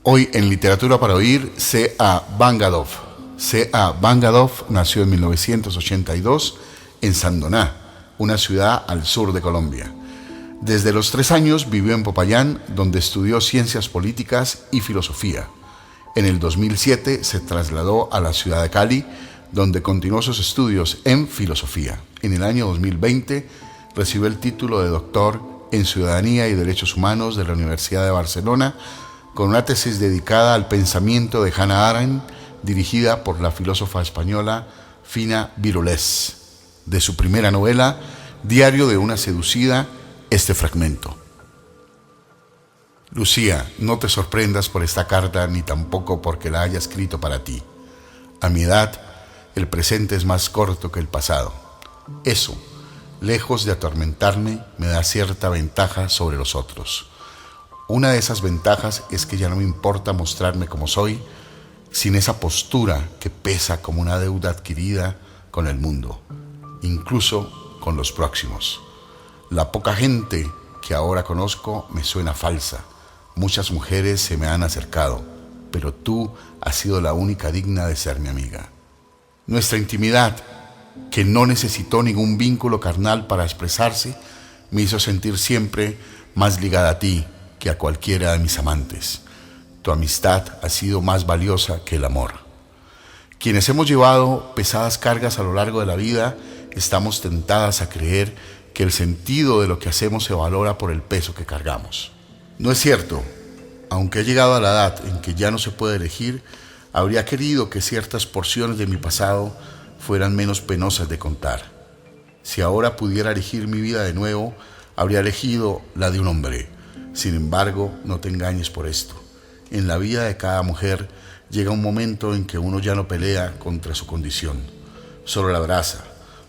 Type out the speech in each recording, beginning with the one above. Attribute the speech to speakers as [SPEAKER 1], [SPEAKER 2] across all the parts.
[SPEAKER 1] Hoy en Literatura para Oír, C.A. Bangadov. C.A. Bangadov nació en 1982 en Sandoná, una ciudad al sur de Colombia. Desde los 3 años vivió en Popayán, donde estudió ciencias políticas y filosofía. En el 2007 se trasladó a la ciudad de Cali, donde continuó sus estudios en filosofía. En el año 2020 recibió el título de doctor en Ciudadanía y Derechos Humanos de la Universidad de Barcelona, con una tesis dedicada al pensamiento de Hannah Arendt, dirigida por la filósofa española Fina Birulés. De su primera novela, Diario de una seducida, este fragmento. Lucía, no te sorprendas por esta carta, ni tampoco porque la haya escrito para ti. A mi edad, el presente es más corto que el pasado. Eso, lejos de atormentarme, me da cierta ventaja sobre los otros. Una de esas ventajas es que ya no me importa mostrarme como soy, sin esa postura que pesa como una deuda adquirida con el mundo, incluso con los próximos. La poca gente que ahora conozco me suena falsa. Muchas mujeres se me han acercado, pero tú has sido la única digna de ser mi amiga. Nuestra intimidad, que no necesitó ningún vínculo carnal para expresarse, me hizo sentir siempre más ligada a ti que a cualquiera de mis amantes. Tu amistad ha sido más valiosa que el amor. Quienes hemos llevado pesadas cargas a lo largo de la vida, estamos tentadas a creer que el sentido de lo que hacemos se valora por el peso que cargamos. No es cierto. Aunque he llegado a la edad en que ya no se puede elegir, habría querido que ciertas porciones de mi pasado fueran menos penosas de contar. Si ahora pudiera elegir mi vida de nuevo, habría elegido la de un hombre. Sin embargo, no te engañes por esto. En la vida de cada mujer llega un momento en que uno ya no pelea contra su condición, solo la abraza,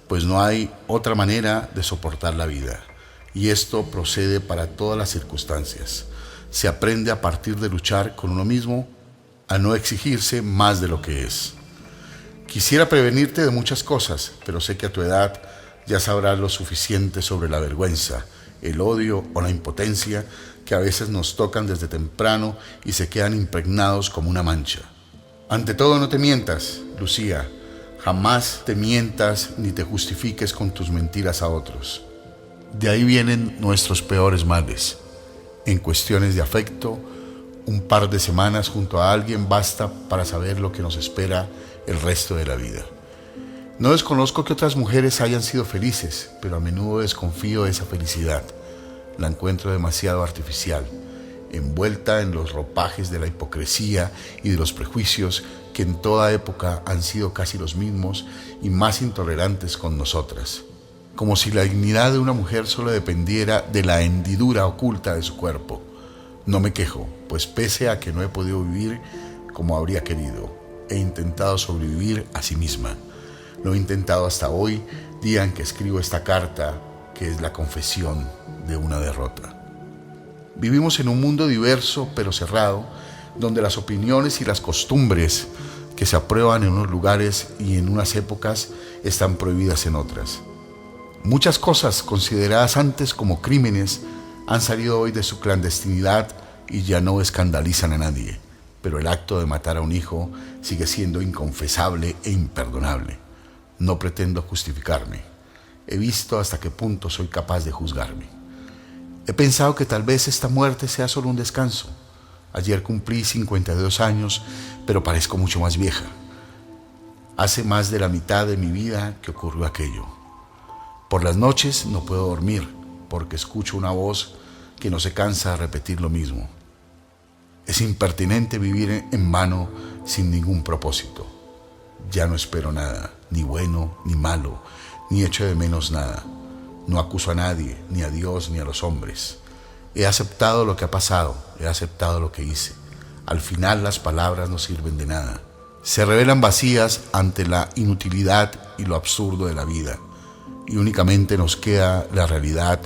[SPEAKER 1] pues no hay otra manera de soportar la vida. Y esto procede para todas las circunstancias. Se aprende a partir de luchar con uno mismo, a no exigirse más de lo que es. Quisiera prevenirte de muchas cosas, pero sé que a tu edad ya sabrás lo suficiente sobre la vergüenza, el odio o la impotencia que a veces nos tocan desde temprano y se quedan impregnados como una mancha. Ante todo, no te mientas, Lucía. Jamás te mientas ni te justifiques con tus mentiras a otros. De ahí vienen nuestros peores males. En cuestiones de afecto, un par de semanas junto a alguien basta para saber lo que nos espera el resto de la vida. No desconozco que otras mujeres hayan sido felices, pero a menudo desconfío de esa felicidad. La encuentro demasiado artificial, envuelta en los ropajes de la hipocresía y de los prejuicios que en toda época han sido casi los mismos y más intolerantes con nosotras. Como si la dignidad de una mujer solo dependiera de la hendidura oculta de su cuerpo. No me quejo, pues pese a que no he podido vivir como habría querido, he intentado sobrevivir a sí misma. Lo he intentado hasta hoy, día en que escribo esta carta, que es la confesión de una derrota. Vivimos en un mundo diverso pero cerrado, donde las opiniones y las costumbres que se aprueban en unos lugares y en unas épocas están prohibidas en otras. Muchas cosas consideradas antes como crímenes han salido hoy de su clandestinidad y ya no escandalizan a nadie, pero el acto de matar a un hijo sigue siendo inconfesable e imperdonable. No pretendo justificarme. He visto hasta qué punto soy capaz de juzgarme. He pensado que tal vez esta muerte sea solo un descanso. Ayer cumplí 52 años, pero parezco mucho más vieja. Hace más de la mitad de mi vida que ocurrió aquello. Por las noches no puedo dormir, porque escucho una voz que no se cansa de repetir lo mismo. Es impertinente vivir en vano sin ningún propósito. Ya no espero nada, ni bueno ni malo, ni echo de menos nada. No acuso a nadie, ni a Dios, ni a los hombres. He aceptado lo que ha pasado, he aceptado lo que hice. Al final las palabras no sirven de nada. Se revelan vacías ante la inutilidad y lo absurdo de la vida. Y únicamente nos queda la realidad,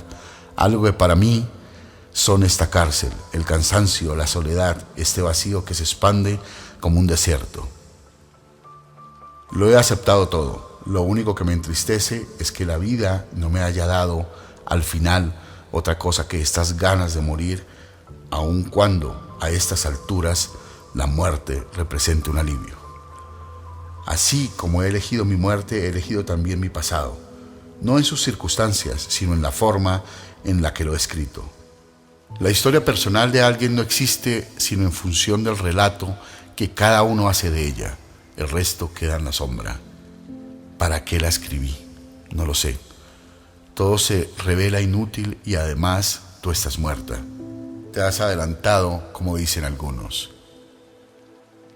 [SPEAKER 1] algo que para mí son esta cárcel, el cansancio, la soledad, este vacío que se expande como un desierto. Lo he aceptado todo. Lo único que me entristece es que la vida no me haya dado al final otra cosa que estas ganas de morir, aun cuando a estas alturas la muerte represente un alivio. Así como he elegido mi muerte, he elegido también mi pasado, no en sus circunstancias, sino en la forma en la que lo he escrito. La historia personal de alguien no existe sino en función del relato que cada uno hace de ella. El resto queda en la sombra. ¿Para qué la escribí? No lo sé. Todo se revela inútil y además tú estás muerta. Te has adelantado, como dicen algunos.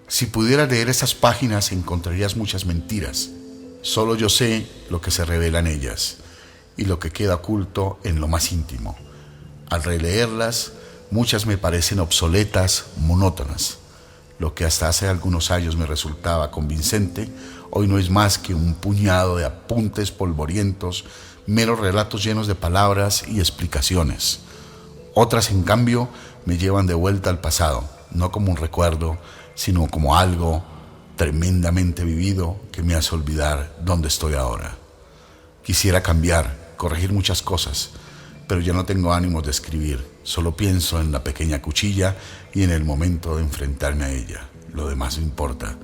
[SPEAKER 1] Si pudieras leer esas páginas encontrarías muchas mentiras. Solo yo sé lo que se revela en ellas y lo que queda oculto en lo más íntimo. Al releerlas, muchas me parecen obsoletas, monótonas. Lo que hasta hace algunos años me resultaba convincente, hoy no es más que un puñado de apuntes polvorientos, meros relatos llenos de palabras y explicaciones. Otras, en cambio, me llevan de vuelta al pasado, no como un recuerdo, sino como algo tremendamente vivido que me hace olvidar dónde estoy ahora. Quisiera cambiar, corregir muchas cosas, pero ya no tengo ánimos de escribir. Solo pienso en la pequeña cuchilla y en el momento de enfrentarme a ella. Lo demás no importa.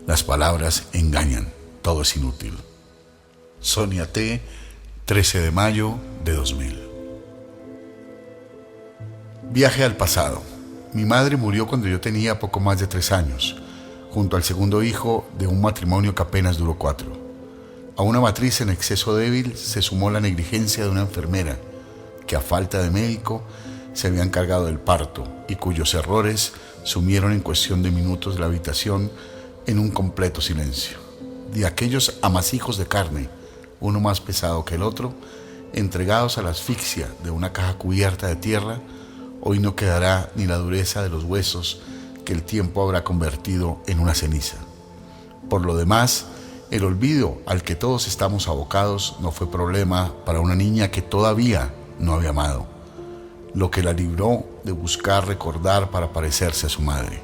[SPEAKER 1] Las palabras engañan. Todo es inútil. Sonia T., 13 de mayo de 2000. Viaje al pasado. Mi madre murió cuando yo tenía poco más de 3 años, junto al segundo hijo de un matrimonio que apenas duró 4. A una matriz en exceso débil se sumó la negligencia de una enfermera que, a falta de médico, se había encargado del parto y cuyos errores sumieron en cuestión de minutos la habitación en un completo silencio. De aquellos amasijos de carne, uno más pesado que el otro, entregados a la asfixia de una caja cubierta de tierra, hoy no quedará ni la dureza de los huesos que el tiempo habrá convertido en una ceniza. Por lo demás, el olvido al que todos estamos abocados no fue problema para una niña que todavía no había amado, lo que la libró de buscar recordar para parecerse a su madre.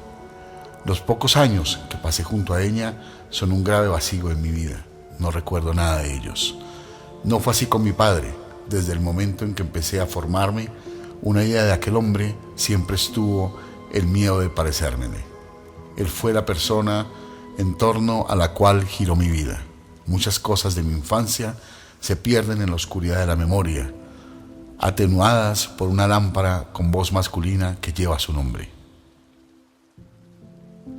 [SPEAKER 1] Los pocos años que pasé junto a ella son un grave vacío en mi vida. No recuerdo nada de ellos. No fue así con mi padre. Desde el momento en que empecé a formarme una idea de aquel hombre, siempre estuvo el miedo de parecérmele. Él fue la persona en torno a la cual giró mi vida. Muchas cosas de mi infancia se pierden en la oscuridad de la memoria, atenuadas por una lámpara con voz masculina que lleva su nombre.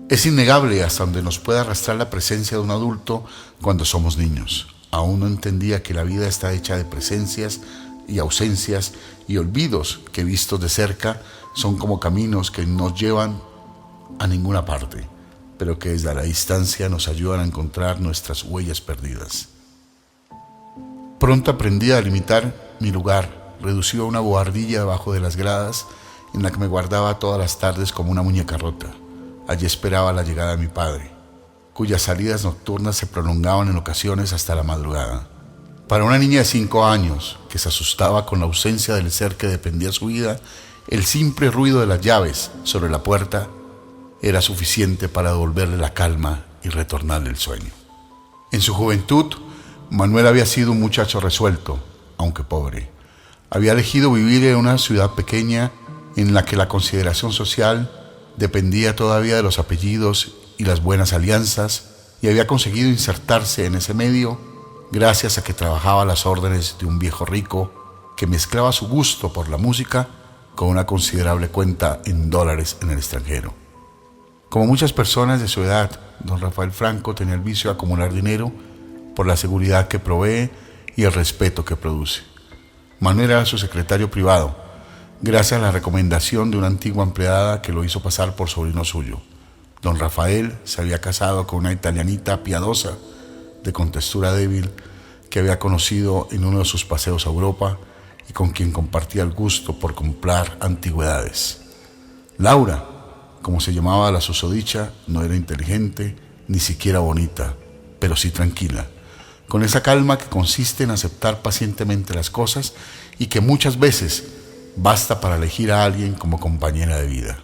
[SPEAKER 1] Es innegable hasta donde nos puede arrastrar la presencia de un adulto cuando somos niños. Aún no entendía que la vida está hecha de presencias y ausencias y olvidos que, vistos de cerca, son como caminos que no nos llevan a ninguna parte, pero que desde la distancia nos ayudan a encontrar nuestras huellas perdidas. Pronto aprendí a delimitar mi lugar, reducido a una bohardilla debajo de las gradas en la que me guardaba todas las tardes como una muñeca rota. Allí esperaba la llegada de mi padre, cuyas salidas nocturnas se prolongaban en ocasiones hasta la madrugada. Para una niña de 5 años, que se asustaba con la ausencia del ser que dependía su vida, el simple ruido de las llaves sobre la puerta era suficiente para devolverle la calma y retornarle el sueño. En su juventud, Manuel había sido un muchacho resuelto, aunque pobre. Había elegido vivir en una ciudad pequeña en la que la consideración social dependía todavía de los apellidos y las buenas alianzas, y había conseguido insertarse en ese medio gracias a que trabajaba a las órdenes de un viejo rico que mezclaba su gusto por la música con una considerable cuenta en dólares en el extranjero. Como muchas personas de su edad, don Rafael Franco tenía el vicio de acumular dinero por la seguridad que provee y el respeto que produce. Manuel era su secretario privado, gracias a la recomendación de una antigua empleada que lo hizo pasar por sobrino suyo. Don Rafael se había casado con una italianita piadosa, de contextura débil, que había conocido en uno de sus paseos a Europa y con quien compartía el gusto por comprar antigüedades. Laura, como se llamaba la susodicha, no era inteligente, ni siquiera bonita, pero sí tranquila, con esa calma que consiste en aceptar pacientemente las cosas y que muchas veces basta para elegir a alguien como compañera de vida.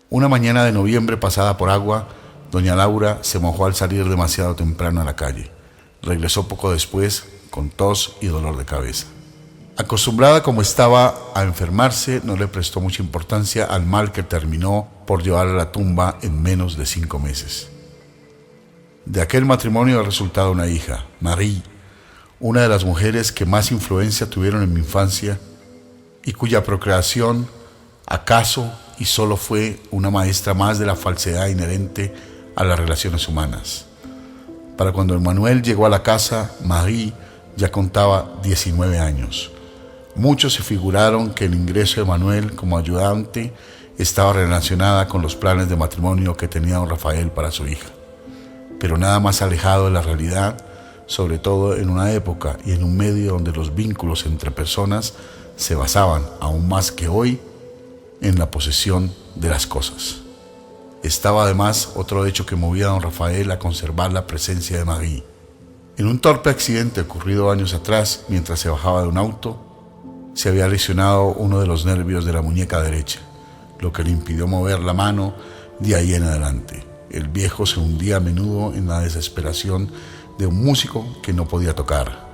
[SPEAKER 1] Una mañana de noviembre pasada por agua, doña Laura se mojó al salir demasiado temprano a la calle. Regresó poco después con tos y dolor de cabeza. Acostumbrada como estaba a enfermarse, no le prestó mucha importancia al mal que terminó por llevar a la tumba en menos de 5 meses. De aquel matrimonio ha resultado una hija, Marie, una de las mujeres que más influencia tuvieron en mi infancia y cuya procreación acaso y solo fue una maestra más de la falsedad inherente a las relaciones humanas. Para cuando Emmanuel llegó a la casa, Marie ya contaba 19 años. Muchos se figuraron que el ingreso de Emmanuel como ayudante estaba relacionada con los planes de matrimonio que tenía don Rafael para su hija, pero nada más alejado de la realidad, sobre todo en una época y en un medio donde los vínculos entre personas se basaban, aún más que hoy, en la posesión de las cosas. Estaba además otro hecho que movía a don Rafael a conservar la presencia de Marie. En un torpe accidente ocurrido años atrás, mientras se bajaba de un auto, se había lesionado uno de los nervios de la muñeca derecha, lo que le impidió mover la mano de ahí en adelante. El viejo se hundía a menudo en la desesperación de un músico que no podía tocar.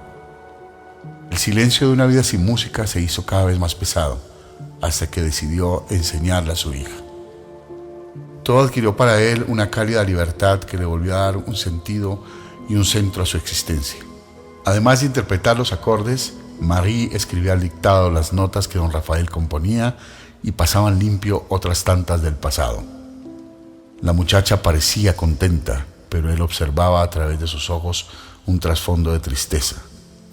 [SPEAKER 1] El silencio de una vida sin música se hizo cada vez más pesado, hasta que decidió enseñarle a su hija. Todo adquirió para él una cálida libertad que le volvió a dar un sentido y un centro a su existencia. Además de interpretar los acordes, Marie escribía al dictado las notas que don Rafael componía y pasaban limpio otras tantas del pasado. La muchacha parecía contenta, pero él observaba a través de sus ojos un trasfondo de tristeza.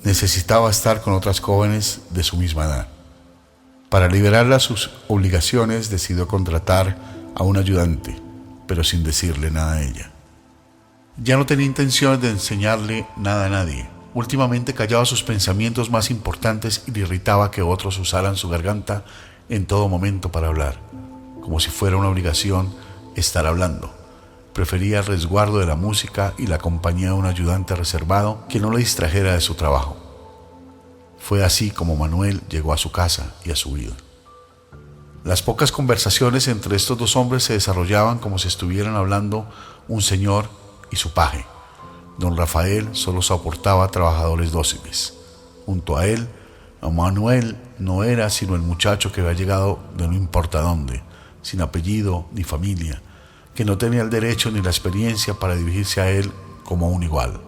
[SPEAKER 1] Necesitaba estar con otras jóvenes de su misma edad. Para liberarla de sus obligaciones, decidió contratar a un ayudante, pero sin decirle nada a ella. Ya no tenía intenciones de enseñarle nada a nadie. Últimamente callaba sus pensamientos más importantes y le irritaba que otros usaran su garganta en todo momento para hablar, como si fuera una obligación estar hablando. Prefería el resguardo de la música y la compañía de un ayudante reservado que no le distrajera de su trabajo. Fue así como Manuel llegó a su casa y a su vida. Las pocas conversaciones entre estos dos hombres se desarrollaban como si estuvieran hablando un señor y su paje. Don Rafael solo soportaba trabajadores dóciles. Junto a él, Manuel no era sino el muchacho que había llegado de no importa dónde, sin apellido ni familia, que no tenía el derecho ni la experiencia para dirigirse a él como un igual.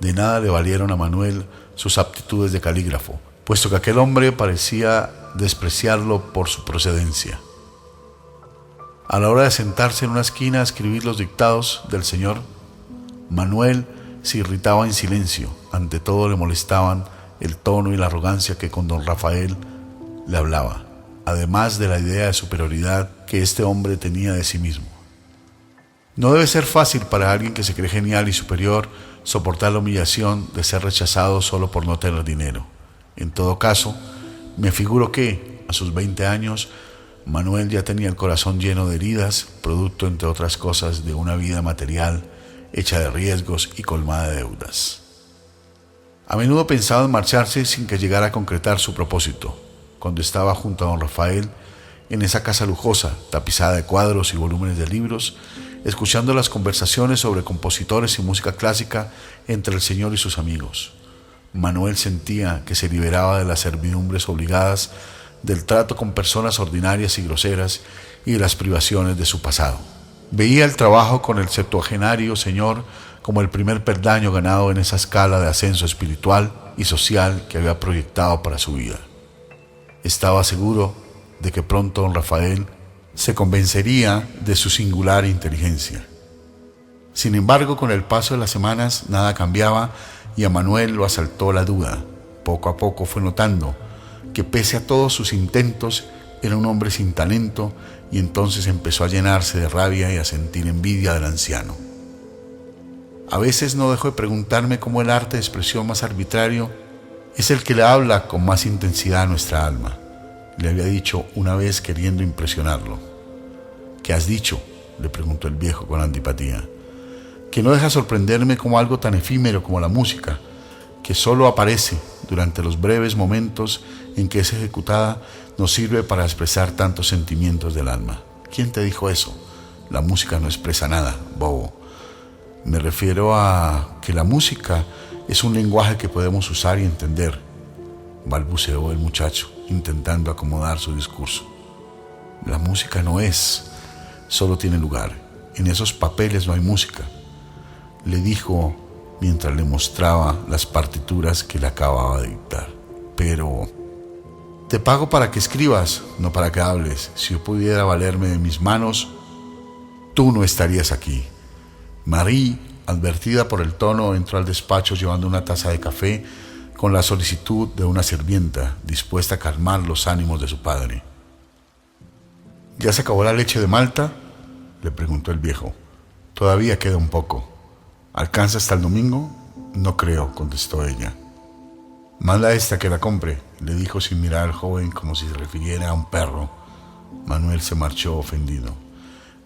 [SPEAKER 1] De nada le valieron a Manuel sus aptitudes de calígrafo, puesto que aquel hombre parecía despreciarlo por su procedencia. A la hora de sentarse en una esquina a escribir los dictados del señor, Manuel se irritaba en silencio. Ante todo le molestaban el tono y la arrogancia que con don Rafael le hablaba, además de la idea de superioridad que este hombre tenía de sí mismo. No debe ser fácil para alguien que se cree genial y superior soportar la humillación de ser rechazado solo por no tener dinero. En todo caso, me figuro que, a sus 20 años, Manuel ya tenía el corazón lleno de heridas, producto, entre otras cosas, de una vida material hecha de riesgos y colmada de deudas. A menudo pensaba en marcharse sin que llegara a concretar su propósito. Cuando estaba junto a don Rafael, en esa casa lujosa, tapizada de cuadros y volúmenes de libros, escuchando las conversaciones sobre compositores y música clásica entre el señor y sus amigos, Manuel sentía que se liberaba de las servidumbres obligadas, del trato con personas ordinarias y groseras y de las privaciones de su pasado. Veía el trabajo con el septuagenario señor como el primer peldaño ganado en esa escala de ascenso espiritual y social que había proyectado para su vida. Estaba seguro de que pronto don Rafael se convencería de su singular inteligencia. Sin embargo, con el paso de las semanas nada cambiaba y a Manuel lo asaltó la duda. Poco a poco fue notando que pese a todos sus intentos era un hombre sin talento y entonces empezó a llenarse de rabia y a sentir envidia del anciano. A veces no dejo de preguntarme cómo el arte de expresión más arbitrario es el que le habla con más intensidad a nuestra alma. Le había dicho una vez queriendo impresionarlo. ¿Qué has dicho?, le preguntó el viejo con antipatía. Que no deja sorprenderme como algo tan efímero como la música, que solo aparece durante los breves momentos en que es ejecutada, nos sirve para expresar tantos sentimientos del alma. ¿Quién te dijo eso? La música no expresa nada, bobo. Me refiero a que la música es un lenguaje que podemos usar y entender. balbuceó el muchacho, intentando acomodar su discurso. La música no es, solo tiene lugar. En esos papeles no hay música, le dijo mientras le mostraba las partituras que le acababa de dictar. Pero te pago para que escribas, no para que hables. Si yo pudiera valerme de mis manos, tú no estarías aquí. Marie, advertida por el tono, entró al despacho llevando una taza de café con la solicitud de una sirvienta dispuesta a calmar los ánimos de su padre. ¿Ya se acabó la leche de Malta?, le preguntó el viejo. Todavía queda un poco. ¿Alcanza hasta el domingo? No creo, contestó ella. Manda esta que la compre, le dijo sin mirar al joven como si se refiriera a un perro. Manuel se marchó ofendido.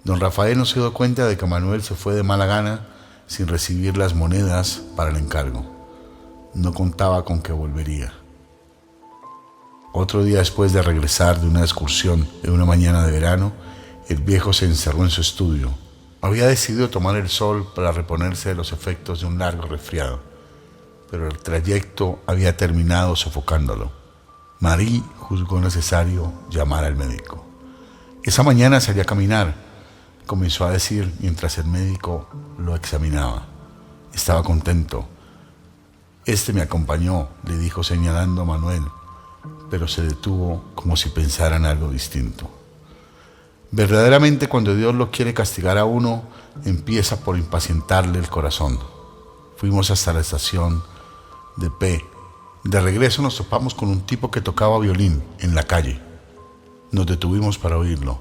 [SPEAKER 1] Don Rafael no se dio cuenta de que Manuel se fue de mala gana sin recibir las monedas para el encargo. No contaba con que volvería. Otro día después de regresar de una excursión en una mañana de verano, el viejo se encerró en su estudio. Había decidido tomar el sol para reponerse de los efectos de un largo resfriado, pero el trayecto había terminado sofocándolo. Marie juzgó necesario llamar al médico. Esa mañana salí a caminar, comenzó a decir mientras el médico lo examinaba. Estaba contento. Este me acompañó, le dijo señalando a Manuel, pero se detuvo como si pensara en algo distinto. Verdaderamente, cuando Dios lo quiere castigar a uno, empieza por impacientarle el corazón. Fuimos hasta la estación de P. De regreso nos topamos con un tipo que tocaba violín en la calle. Nos detuvimos para oírlo.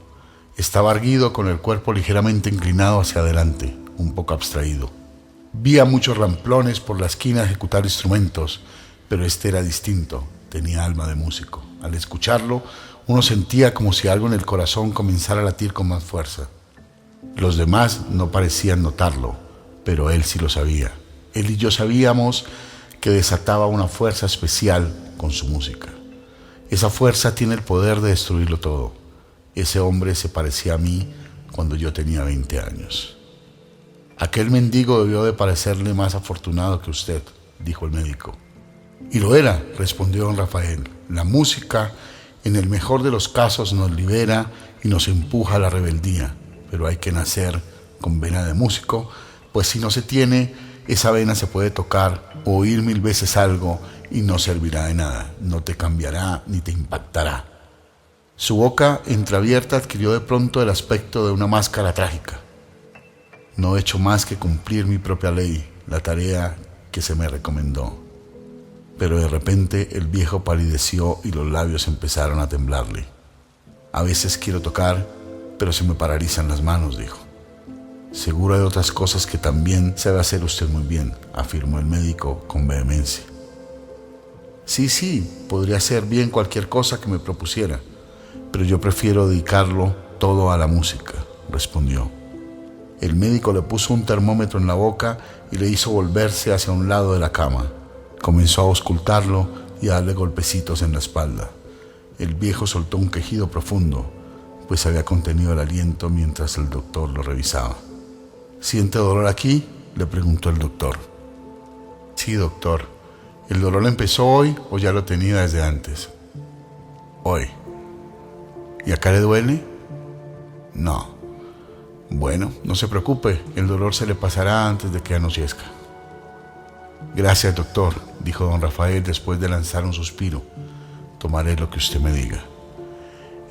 [SPEAKER 1] Estaba erguido con el cuerpo ligeramente inclinado hacia adelante, un poco abstraído. Vi a muchos ramplones por la esquina ejecutar instrumentos, pero este era distinto, tenía alma de músico. Al escucharlo, uno sentía como si algo en el corazón comenzara a latir con más fuerza. Los demás no parecían notarlo, pero él sí lo sabía. Él y yo sabíamos que desataba una fuerza especial con su música. Esa fuerza tiene el poder de destruirlo todo. Ese hombre se parecía a mí cuando yo tenía 20 años. Aquel mendigo debió de parecerle más afortunado que usted, dijo el médico. Y lo era, respondió don Rafael. La música, en el mejor de los casos, nos libera y nos empuja a la rebeldía, pero hay que nacer con vena de músico, pues si no se tiene, esa vena se puede tocar o oír 1000 veces algo y no servirá de nada, no te cambiará ni te impactará. Su boca entreabierta adquirió de pronto el aspecto de una máscara trágica. No he hecho más que cumplir mi propia ley, la tarea que se me recomendó. Pero de repente el viejo palideció y los labios empezaron a temblarle. A veces quiero tocar, pero se me paralizan las manos, dijo. Seguro de otras cosas que también sabe hacer usted muy bien, afirmó el médico con vehemencia. Sí, podría hacer bien cualquier cosa que me propusiera, pero yo prefiero dedicarlo todo a la música, respondió. El médico le puso un termómetro en la boca y le hizo volverse hacia un lado de la cama. Comenzó a auscultarlo y a darle golpecitos en la espalda. El viejo soltó un quejido profundo, pues había contenido el aliento mientras el doctor lo revisaba. ¿Siente dolor aquí?, le preguntó el doctor. Sí, doctor. ¿El dolor empezó hoy o ya lo tenía desde antes? Hoy. ¿Y acá le duele? No. Bueno, no se preocupe, el dolor se le pasará antes de que anochezca. Gracias, doctor, dijo don Rafael después de lanzar un suspiro. Tomaré lo que usted me diga.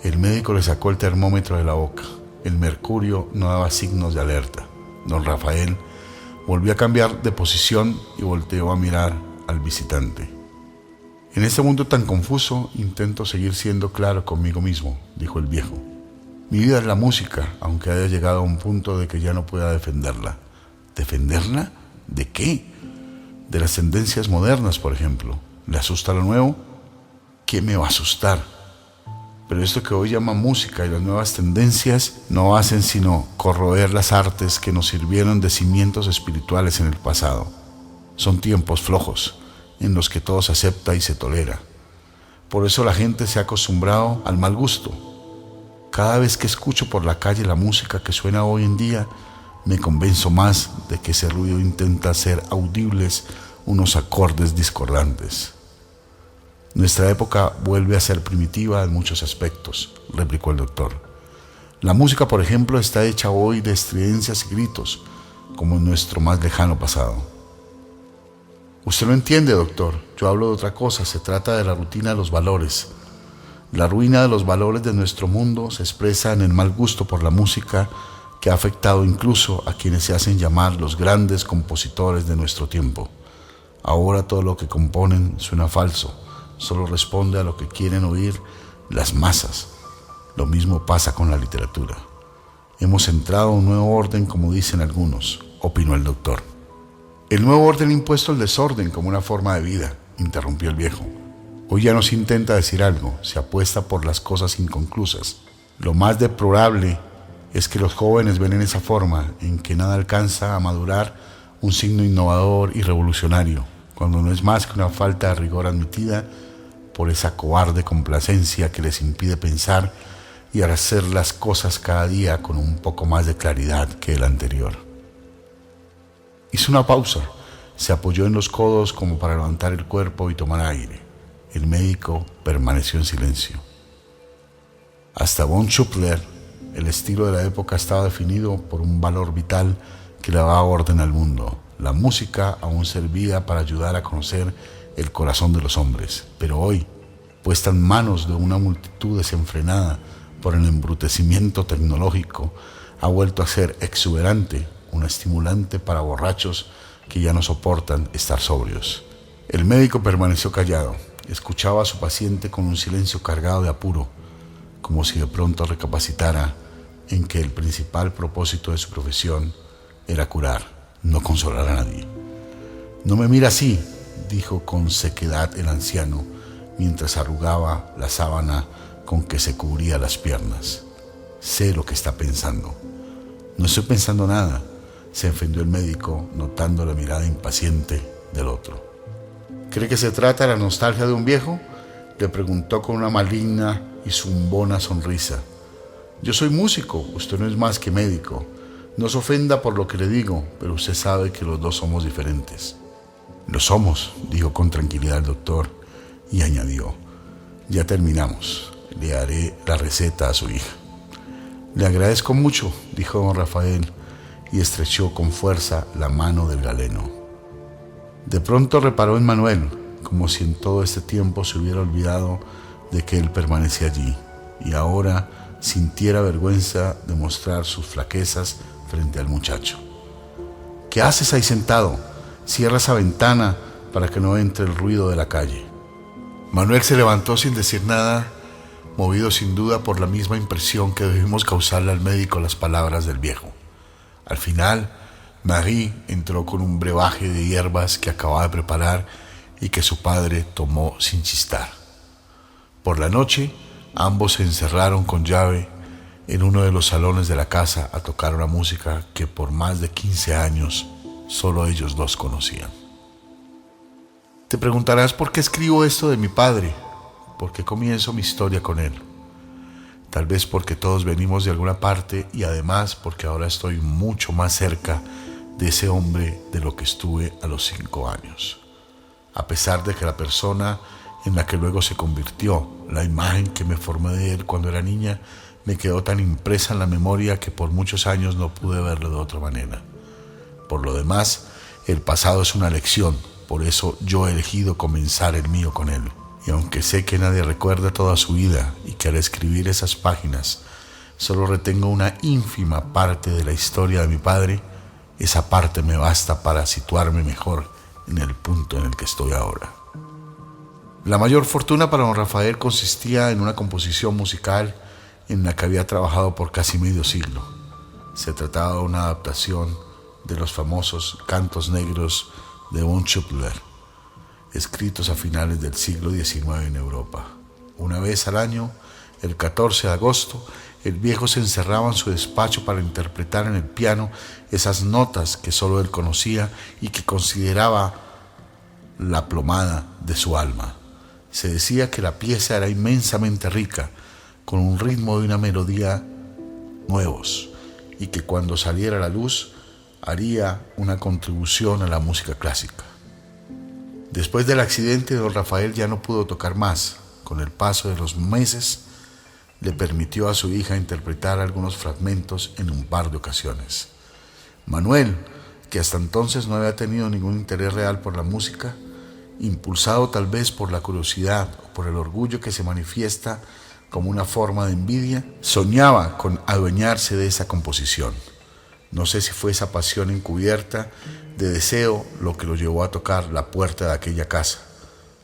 [SPEAKER 1] El médico le sacó el termómetro de la boca. El mercurio no daba signos de alerta. Don Rafael volvió a cambiar de posición y volteó a mirar al visitante. En este mundo tan confuso, intento seguir siendo claro conmigo mismo, dijo el viejo. Mi vida es la música, aunque haya llegado a un punto de que ya no pueda defenderla. ¿Defenderla? ¿De qué? De las tendencias modernas, por ejemplo. ¿Le asusta lo nuevo? ¿Qué me va a asustar? Pero esto que hoy llama música y las nuevas tendencias no hacen sino corroer las artes que nos sirvieron de cimientos espirituales en el pasado. Son tiempos flojos, en los que todo se acepta y se tolera. Por eso la gente se ha acostumbrado al mal gusto. Cada vez que escucho por la calle la música que suena hoy en día, me convenzo más de que ese ruido intenta hacer audibles unos acordes discordantes. Nuestra época vuelve a ser primitiva en muchos aspectos, replicó el doctor. La música, por ejemplo, está hecha hoy de estridencias y gritos, como en nuestro más lejano pasado. Usted no entiende, doctor. Yo hablo de otra cosa. Se trata de la rutina de los valores. La ruina de los valores de nuestro mundo se expresa en el mal gusto por la música que ha afectado incluso a quienes se hacen llamar los grandes compositores de nuestro tiempo. Ahora todo lo que componen suena falso, solo responde a lo que quieren oír las masas. Lo mismo pasa con la literatura. Hemos entrado a un nuevo orden, como dicen algunos, opinó el doctor. El nuevo orden ha impuesto el desorden como una forma de vida, interrumpió el viejo. Hoy ya no se intenta decir algo, se apuesta por las cosas inconclusas. Lo más deplorable es que los jóvenes ven en esa forma, en que nada alcanza a madurar, un signo innovador y revolucionario, cuando no es más que una falta de rigor admitida por esa cobarde complacencia que les impide pensar y hacer las cosas cada día con un poco más de claridad que el anterior. Hizo una pausa, se apoyó en los codos como para levantar el cuerpo y tomar aire. El médico permaneció en silencio. Hasta von Schuppler, el estilo de la época estaba definido por un valor vital que le daba orden al mundo. La música aún servía para ayudar a conocer el corazón de los hombres, pero hoy, puesta en manos de una multitud desenfrenada por el embrutecimiento tecnológico, ha vuelto a ser exuberante, un estimulante para borrachos que ya no soportan estar sobrios. El médico permaneció callado, escuchaba a su paciente con un silencio cargado de apuro, como si de pronto recapacitara en que el principal propósito de su profesión era curar, no consolar a nadie. No me mira así, dijo con sequedad el anciano, mientras arrugaba la sábana con que se cubría las piernas. Sé lo que está pensando. No estoy pensando nada, se ofendió el médico, notando la mirada impaciente del otro. ¿Cree que se trata de la nostalgia de un viejo?, le preguntó con una maligna y zumbona sonrisa. Yo soy músico, usted no es más que médico. No se ofenda por lo que le digo, pero usted sabe que los dos somos diferentes. Lo somos, dijo con tranquilidad el doctor, y añadió, ya terminamos, le haré la receta a su hija. Le agradezco mucho, dijo don Rafael, y estrechó con fuerza la mano del galeno. De pronto reparó en Manuel, como si en todo este tiempo se hubiera olvidado de que él permanecía allí, y ahora sintiera vergüenza de mostrar sus flaquezas frente al muchacho. ¿Qué haces ahí sentado? Cierra esa ventana para que no entre el ruido de la calle. Manuel se levantó sin decir nada, movido sin duda por la misma impresión que debimos causarle al médico las palabras del viejo. Al final, Marie entró con un brebaje de hierbas que acababa de preparar y que su padre tomó sin chistar. Por la noche, ambos se encerraron con llave en uno de los salones de la casa a tocar una música que por más de 15 años solo ellos dos conocían. Te preguntarás por qué escribo esto de mi padre, por qué comienzo mi historia con él. Tal vez porque todos venimos de alguna parte y además porque ahora estoy mucho más cerca de ese hombre de lo que estuve a los 5 años. A pesar de que la persona en la que luego se convirtió, la imagen que me formé de él cuando era niña, me quedó tan impresa en la memoria que por muchos años no pude verlo de otra manera. Por lo demás, el pasado es una lección, por eso yo he elegido comenzar el mío con él. Y aunque sé que nadie recuerda toda su vida y que al escribir esas páginas solo retengo una ínfima parte de la historia de mi padre, esa parte me basta para situarme mejor en el punto en el que estoy ahora. La mayor fortuna para don Rafael consistía en una composición musical en la que había trabajado por casi medio siglo. Se trataba de una adaptación de los famosos cantos negros de von Schuppler, escritos a finales del siglo XIX en Europa. Una vez al año, el 14 de agosto, el viejo se encerraba en su despacho para interpretar en el piano esas notas que solo él conocía y que consideraba la plomada de su alma. Se decía que la pieza era inmensamente rica, con un ritmo y una melodía nuevos, y que cuando saliera a la luz haría una contribución a la música clásica. Después del accidente, don Rafael ya no pudo tocar más. Con el paso de los meses, le permitió a su hija interpretar algunos fragmentos en un par de ocasiones. Manuel, que hasta entonces no había tenido ningún interés real por la música, impulsado tal vez por la curiosidad o por el orgullo que se manifiesta como una forma de envidia, soñaba con adueñarse de esa composición. No sé si fue esa pasión encubierta de deseo lo que lo llevó a tocar la puerta de aquella casa,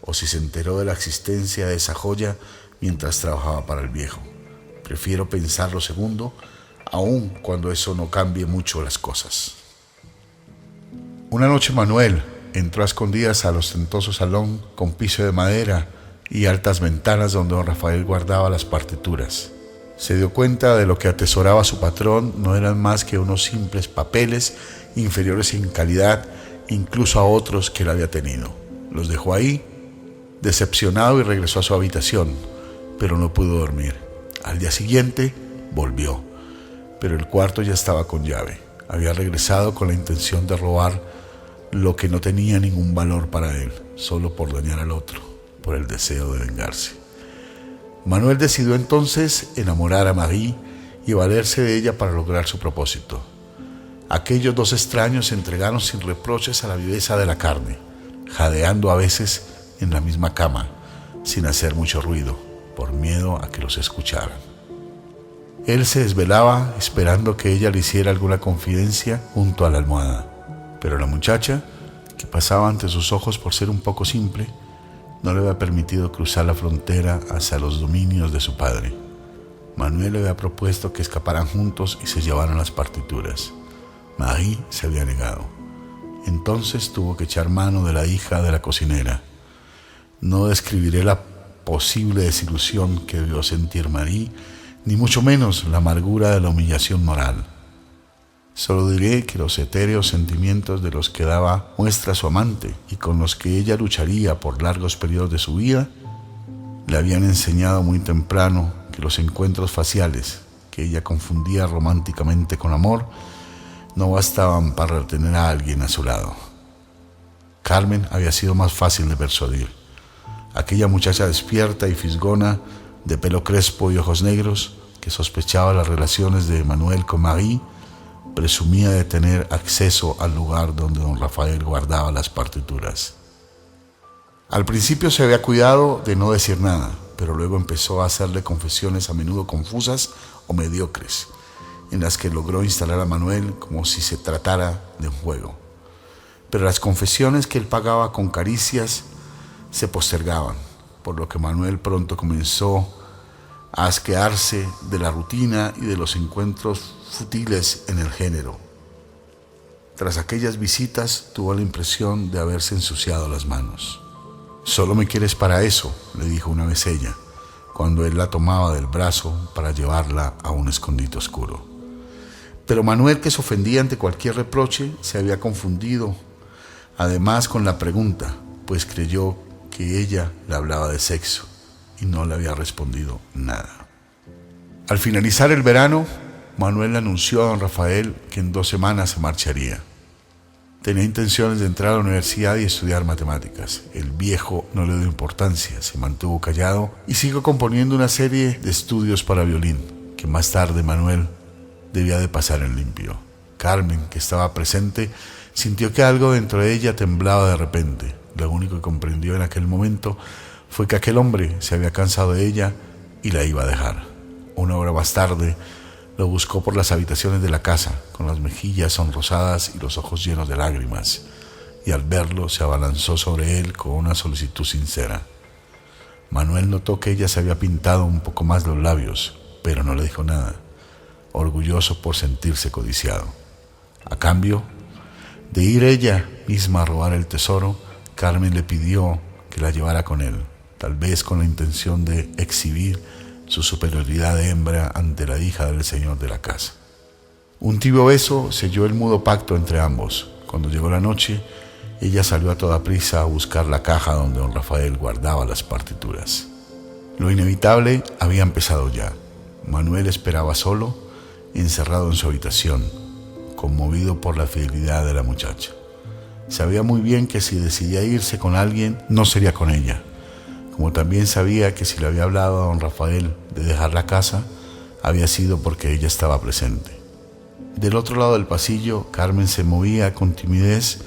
[SPEAKER 1] o si se enteró de la existencia de esa joya mientras trabajaba para el viejo. Prefiero pensar lo segundo, aun cuando eso no cambie mucho las cosas. Una noche Manuel entró a escondidas al ostentoso salón con piso de madera y altas ventanas donde don Rafael guardaba las partituras. Se dio cuenta de lo que atesoraba su patrón no eran más que unos simples papeles inferiores en calidad incluso a otros que él había tenido. Los dejó ahí, decepcionado, y regresó a su habitación, pero no pudo dormir. Al día siguiente volvió, pero el cuarto ya estaba con llave. Había regresado con la intención de robar lo que no tenía ningún valor para él, solo por dañar al otro, por el deseo de vengarse. Manuel decidió entonces enamorar a Marie y valerse de ella para lograr su propósito. Aquellos dos extraños se entregaron sin reproches a la viveza de la carne, jadeando a veces en la misma cama, sin hacer mucho ruido, por miedo a que los escucharan. Él se desvelaba esperando que ella le hiciera alguna confidencia junto a la almohada, pero la muchacha, que pasaba ante sus ojos por ser un poco simple, no le había permitido cruzar la frontera hacia los dominios de su padre. Manuel le había propuesto que escaparan juntos y se llevaran las partituras. Marie se había negado. Entonces tuvo que echar mano de la hija de la cocinera. No describiré la posible desilusión que debió sentir Marie, ni mucho menos la amargura de la humillación moral. Solo diré que los etéreos sentimientos de los que daba muestra su amante y con los que ella lucharía por largos periodos de su vida, le habían enseñado muy temprano que los encuentros faciales, que ella confundía románticamente con amor, no bastaban para retener a alguien a su lado. Carmen había sido más fácil de persuadir. Aquella muchacha despierta y fisgona, de pelo crespo y ojos negros, que sospechaba las relaciones de Manuel con Marie, presumía de tener acceso al lugar donde don Rafael guardaba las partituras. Al principio se había cuidado de no decir nada, pero luego empezó a hacerle confesiones a menudo confusas o mediocres, en las que logró instalar a Manuel como si se tratara de un juego. Pero las confesiones que él pagaba con caricias se postergaban, por lo que Manuel pronto comenzó a asquearse de la rutina y de los encuentros fútiles en el género. Tras aquellas visitas tuvo la impresión de haberse ensuciado las manos. «Solo me quieres para eso», le dijo una vez ella, cuando él la tomaba del brazo para llevarla a un escondite oscuro. Pero Manuel, que se ofendía ante cualquier reproche, se había confundido, además con la pregunta, pues creyó que ella le hablaba de sexo y no le había respondido nada. Al finalizar el verano, Manuel le anunció a don Rafael que en 2 semanas se marcharía. Tenía intenciones de entrar a la universidad y estudiar matemáticas. El viejo no le dio importancia, se mantuvo callado y siguió componiendo una serie de estudios para violín, que más tarde Manuel debía de pasar en limpio. Carmen, que estaba presente, sintió que algo dentro de ella temblaba de repente. Lo único que comprendió en aquel momento fue que aquel hombre se había cansado de ella y la iba a dejar. Una hora más tarde, lo buscó por las habitaciones de la casa, con las mejillas sonrosadas y los ojos llenos de lágrimas, y al verlo se abalanzó sobre él con una solicitud sincera. Manuel notó que ella se había pintado un poco más los labios, pero no le dijo nada, orgulloso por sentirse codiciado. A cambio de ir ella misma a robar el tesoro, Carmen le pidió que la llevara con él, tal vez con la intención de exhibir su superioridad de hembra ante la hija del señor de la casa. Un tibio beso selló el mudo pacto entre ambos. Cuando llegó la noche, ella salió a toda prisa a buscar la caja donde don Rafael guardaba las partituras. Lo inevitable había empezado ya. Manuel esperaba solo, encerrado en su habitación, conmovido por la fidelidad de la muchacha. Sabía muy bien que si decidía irse con alguien, no sería con ella. Como también sabía que si le había hablado a don Rafael de dejar la casa, había sido porque ella estaba presente. Del otro lado del pasillo, Carmen se movía con timidez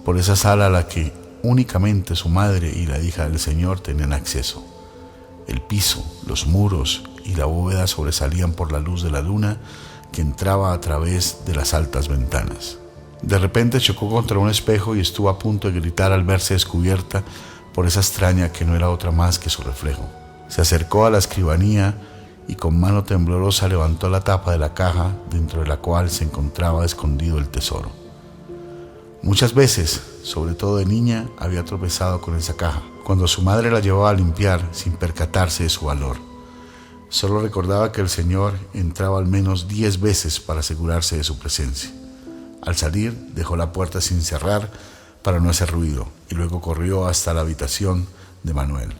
[SPEAKER 1] por esa sala a la que únicamente su madre y la hija del señor tenían acceso. El piso, los muros y la bóveda sobresalían por la luz de la luna que entraba a través de las altas ventanas. De repente chocó contra un espejo y estuvo a punto de gritar al verse descubierta por esa extraña que no era otra más que su reflejo. Se acercó a la escribanía y con mano temblorosa levantó la tapa de la caja dentro de la cual se encontraba escondido el tesoro. Muchas veces, sobre todo de niña, había tropezado con esa caja, cuando su madre la llevaba a limpiar sin percatarse de su valor. Solo recordaba que el señor entraba al menos 10 veces para asegurarse de su presencia. Al salir, dejó la puerta sin cerrar para no hacer ruido y luego corrió hasta la habitación de Manuel.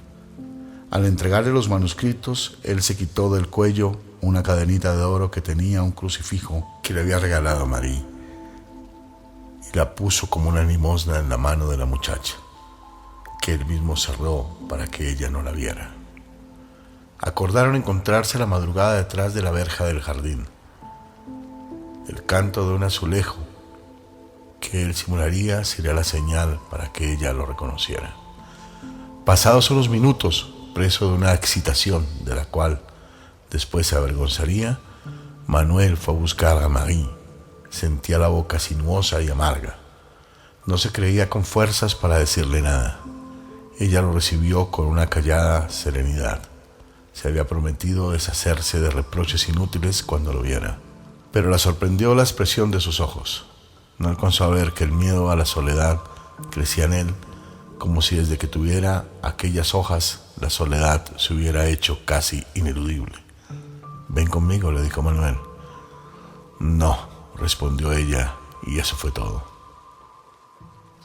[SPEAKER 1] Al entregarle los manuscritos, él se quitó del cuello una cadenita de oro que tenía un crucifijo que le había regalado a Marie y la puso como una limosna en la mano de la muchacha, que él mismo cerró para que ella no la viera. Acordaron encontrarse a la madrugada detrás de la verja del jardín. El canto de un azulejo que él simularía sería la señal para que ella lo reconociera. Pasados unos minutos, preso de una excitación de la cual después se avergonzaría, Manuel fue a buscar a Marie. Sentía la boca sinuosa y amarga. No se creía con fuerzas para decirle nada. Ella lo recibió con una callada serenidad. Se había prometido deshacerse de reproches inútiles cuando lo viera, pero la sorprendió la expresión de sus ojos. No alcanzó a ver que el miedo a la soledad crecía en él, como si desde que tuviera aquellas hojas la soledad se hubiera hecho casi ineludible. «Ven conmigo», le dijo Manuel. «No», respondió ella, y eso fue todo.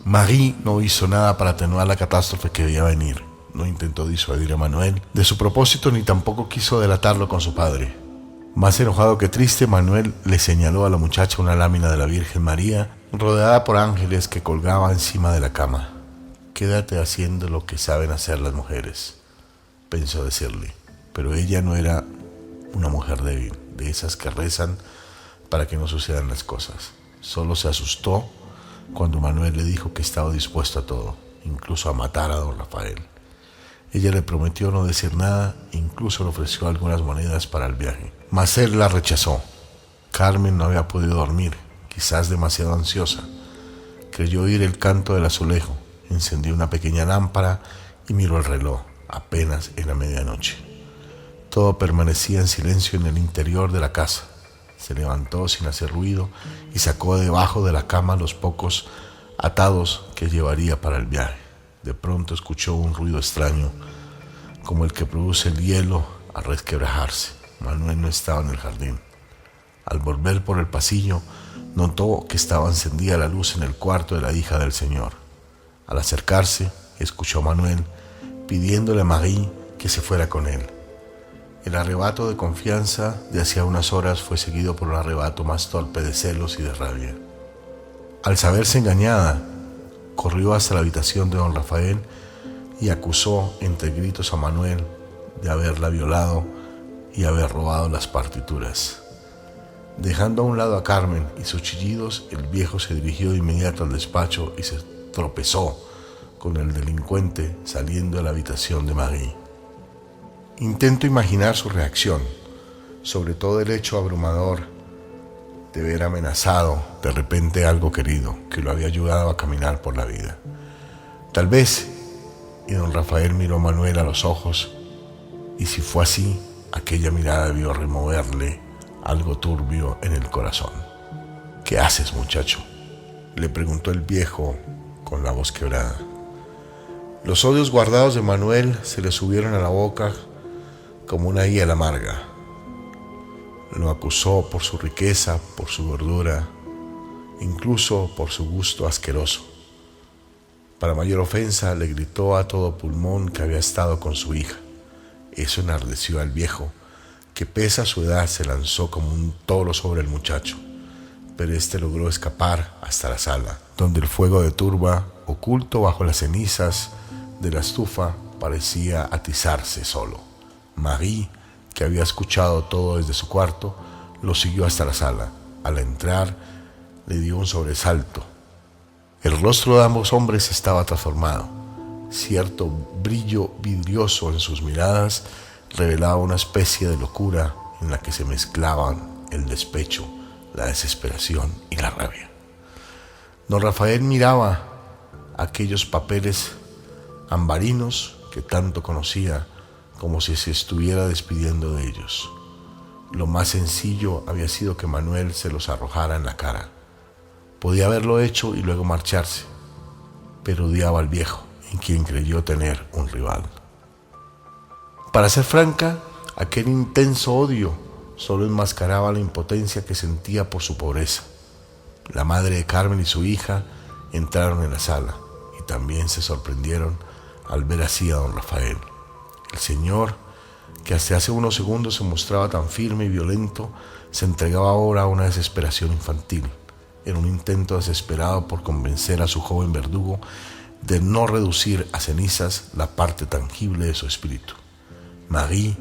[SPEAKER 1] Marie no hizo nada para atenuar la catástrofe que debía venir. No intentó disuadir a Manuel de su propósito ni tampoco quiso delatarlo con su padre. Más enojado que triste, Manuel le señaló a la muchacha una lámina de la Virgen María rodeada por ángeles que colgaba encima de la cama. «Quédate haciendo lo que saben hacer las mujeres», pensó decirle, pero ella no era una mujer débil, de esas que rezan para que no sucedan las cosas. Solo se asustó cuando Manuel le dijo que estaba dispuesto a todo, incluso a matar a don Rafael. Ella le prometió no decir nada, incluso le ofreció algunas monedas para el viaje, mas él la rechazó. Carmen no había podido dormir, quizás demasiado ansiosa. Creyó oír el canto del azulejo, encendió una pequeña lámpara y miró el reloj. Apenas era medianoche. Todo permanecía en silencio en el interior de la casa. Se levantó sin hacer ruido y sacó de debajo de la cama los pocos atados que llevaría para el viaje. De pronto escuchó un ruido extraño, como el que produce el hielo al resquebrajarse. Manuel no estaba en el jardín. Al volver por el pasillo, notó que estaba encendida la luz en el cuarto de la hija del señor. Al acercarse, escuchó a Manuel pidiéndole a Marie que se fuera con él. El arrebato de confianza de hacía unas horas fue seguido por un arrebato más torpe de celos y de rabia. Al saberse engañada, corrió hasta la habitación de don Rafael y acusó entre gritos a Manuel de haberla violado y haber robado las partituras. Dejando a un lado a Carmen y sus chillidos, el viejo se dirigió de inmediato al despacho y se tropezó con el delincuente saliendo de la habitación de Marie. Intento imaginar su reacción, sobre todo el hecho abrumador de ver amenazado de repente algo querido que lo había ayudado a caminar por la vida. Tal vez, y don Rafael miró a Manuel a los ojos, y si fue así, aquella mirada debió removerle algo turbio en el corazón. «¿Qué haces, muchacho?», le preguntó el viejo con la voz quebrada. Los odios guardados de Manuel se le subieron a la boca como una hiel amarga. Lo acusó por su riqueza, por su gordura, incluso por su gusto asqueroso. Para mayor ofensa, le gritó a todo pulmón que había estado con su hija. Eso enardeció al viejo, que pese a su edad se lanzó como un toro sobre el muchacho, pero éste logró escapar hasta la sala. donde el fuego de turba, oculto bajo las cenizas de la estufa, parecía atizarse solo. Marie, que había escuchado todo desde su cuarto, lo siguió hasta la sala. Al entrar, le dio un sobresalto. El rostro de ambos hombres estaba transformado. Cierto brillo vidrioso en sus miradas revelaba una especie de locura en la que se mezclaban el despecho, la desesperación y la rabia. Don Rafael miraba aquellos papeles ambarinos que tanto conocía, como si se estuviera despidiendo de ellos. Lo más sencillo había sido que Manuel se los arrojara en la cara. Podía haberlo hecho y luego marcharse, pero odiaba al viejo, en quien creyó tener un rival. Para ser franca, aquel intenso odio solo enmascaraba la impotencia que sentía por su pobreza. La madre de Carmen y su hija entraron en la sala y también se sorprendieron al ver así a don Rafael. El señor, que hasta hace unos segundos se mostraba tan firme y violento, se entregaba ahora a una desesperación infantil, en un intento desesperado por convencer a su joven verdugo de no reducir a cenizas la parte tangible de su espíritu. Marie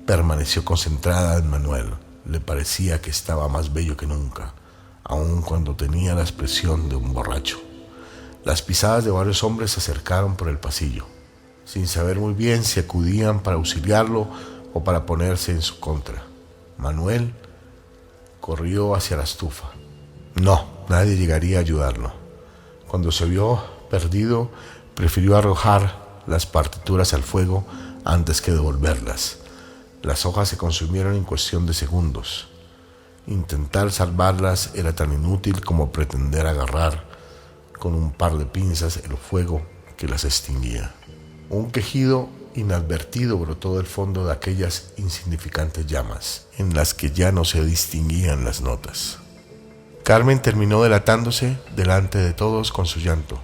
[SPEAKER 1] permaneció concentrada en Manuel. Le parecía que estaba más bello que nunca, aun cuando tenía la expresión de un borracho. Las pisadas de varios hombres se acercaron por el pasillo, sin saber muy bien si acudían para auxiliarlo o para ponerse en su contra. Manuel corrió hacia la estufa. No, nadie llegaría a ayudarlo. Cuando se vio perdido, prefirió arrojar las partituras al fuego antes que devolverlas. Las hojas se consumieron en cuestión de segundos. Intentar salvarlas era tan inútil como pretender agarrar con un par de pinzas el fuego que las extinguía. Un quejido inadvertido brotó del fondo de aquellas insignificantes llamas, en las que ya no se distinguían las notas. Carmen terminó delatándose delante de todos con su llanto.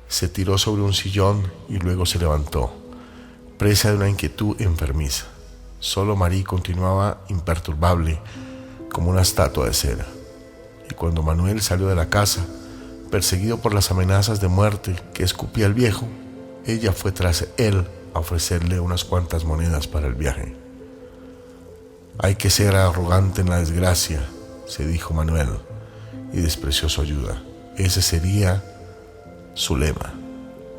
[SPEAKER 1] Se tiró sobre un sillón y luego se levantó, presa de una inquietud enfermiza. Solo Marie continuaba imperturbable como una estatua de cera. Y cuando Manuel salió de la casa, perseguido por las amenazas de muerte que escupía el viejo, ella fue tras él a ofrecerle unas cuantas monedas para el viaje. Hay que ser arrogante en la desgracia, se dijo Manuel, y despreció su ayuda. Ese sería su lema.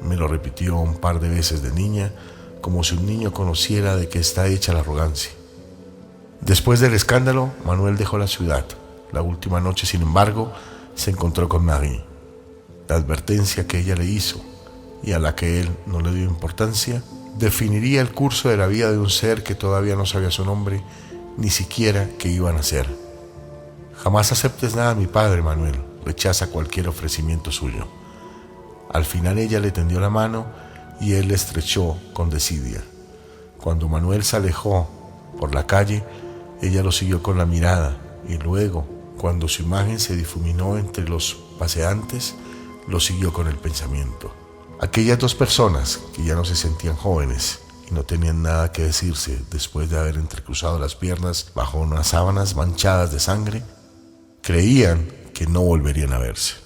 [SPEAKER 1] Me lo repitió un par de veces de niña, como si un niño conociera de qué está hecha la arrogancia. Después del escándalo, Manuel dejó la ciudad. La última noche, sin embargo, se encontró con Marie. La advertencia que ella le hizo, y a la que él no le dio importancia, definiría el curso de la vida de un ser que todavía no sabía su nombre, ni siquiera qué iba a nacer. Jamás aceptes nada de mi padre, Manuel. Rechaza cualquier ofrecimiento suyo. Al final ella le tendió la mano y él le estrechó con desidia. Cuando Manuel se alejó por la calle, ella lo siguió con la mirada y luego, cuando su imagen se difuminó entre los paseantes, lo siguió con el pensamiento. Aquellas dos personas que ya no se sentían jóvenes y no tenían nada que decirse después de haber entrecruzado las piernas bajo unas sábanas manchadas de sangre, creían que no volverían a verse.